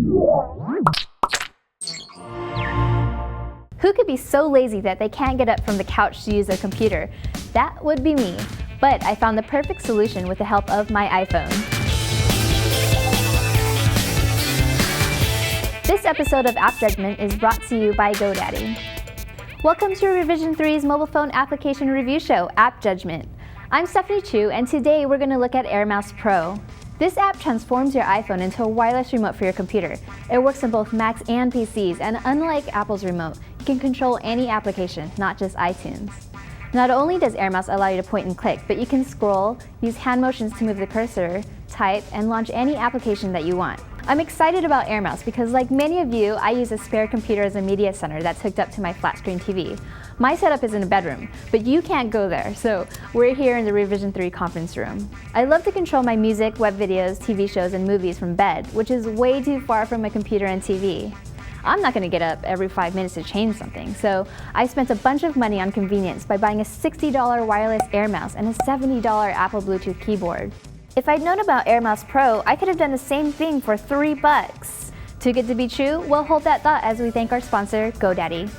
Who could be so lazy that they can't get up from the couch to use their computer? That would be me. But I found the perfect solution with the help of my iPhone. This episode of AppJudgment is brought to you by GoDaddy. Welcome to Revision 3's mobile phone application review show, AppJudgment. I'm Stephanie Chu, and today we're going to look at AirMouse Pro. This app transforms your iPhone into a wireless remote for your computer. It works on both Macs and PCs, and unlike Apple's remote, you can control any application, not just iTunes. Not only does AirMouse allow you to point and click, but you can scroll, use hand motions to move the cursor, type, and launch any application that you want. I'm excited about AirMouse because, like many of you, I use a spare computer as a media center that's hooked up to my flat screen TV. My setup is in a bedroom, but you can't go there, so we're here in the Revision 3 conference room. I love to control my music, web videos, TV shows, and movies from bed, which is way too far from my computer and TV. I'm not going to get up every 5 minutes to change something, so I spent a bunch of money on convenience by buying a $60 wireless AirMouse and a $70 Apple Bluetooth keyboard. If I'd known about AirMouse Pro, I could have done the same thing for $3. Too good to be true? We'll hold that thought as we thank our sponsor, GoDaddy.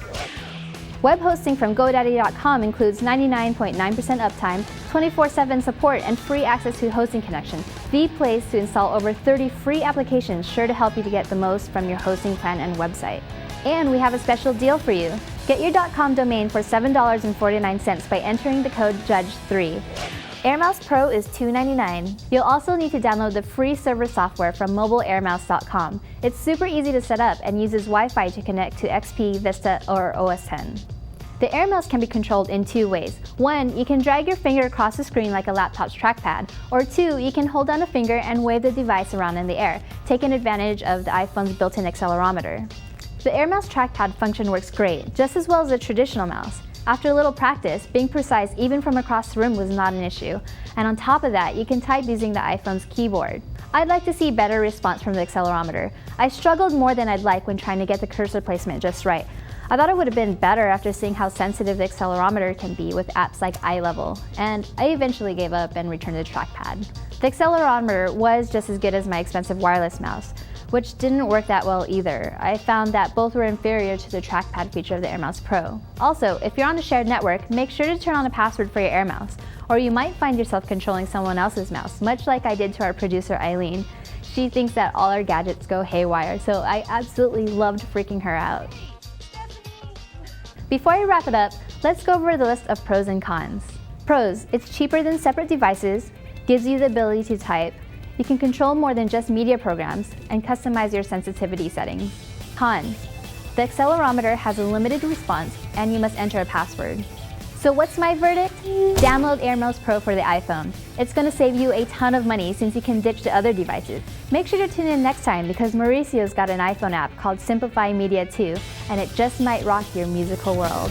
Web hosting from GoDaddy.com includes 99.9% uptime, 24/7 support, and free access to hosting connection. The place to install over 30 free applications sure to help you to get the most from your hosting plan and website. And we have a special deal for you. Get your .com domain for $7.49 by entering the code JUDGE3. AirMouse Pro is $2.99. You'll also need to download the free server software from mobileairmouse.com. It's super easy to set up and uses Wi-Fi to connect to XP, Vista, or OS X. The AirMouse can be controlled in two ways. One, you can drag your finger across the screen like a laptop's trackpad. Or two, you can hold down a finger and wave the device around in the air, taking advantage of the iPhone's built-in accelerometer. The AirMouse trackpad function works great, just as well as a traditional mouse. After a little practice, being precise even from across the room was not an issue. And on top of that, you can type using the iPhone's keyboard. I'd like to see better response from the accelerometer. I struggled more than I'd like when trying to get the cursor placement just right. I thought it would have been better after seeing how sensitive the accelerometer can be with apps like iLevel, and I eventually gave up and returned to the trackpad. The accelerometer was just as good as my expensive wireless mouse, which didn't work that well either. I found that both were inferior to the trackpad feature of the AirMouse Pro. Also, if you're on a shared network, make sure to turn on a password for your AirMouse, or you might find yourself controlling someone else's mouse, much like I did to our producer Eileen. She thinks that all our gadgets go haywire, so I absolutely loved freaking her out. Before I wrap it up, let's go over the list of pros and cons. Pros: it's cheaper than separate devices, gives you the ability to type, you can control more than just media programs, and customize your sensitivity settings. Cons: the accelerometer has a limited response, and you must enter a password. So what's my verdict? Download AirMouse Pro for the iPhone. It's going to save you a ton of money since you can ditch the other devices. Make sure to tune in next time because Mauricio's got an iPhone app called Simplify Media 2, and it just might rock your musical world.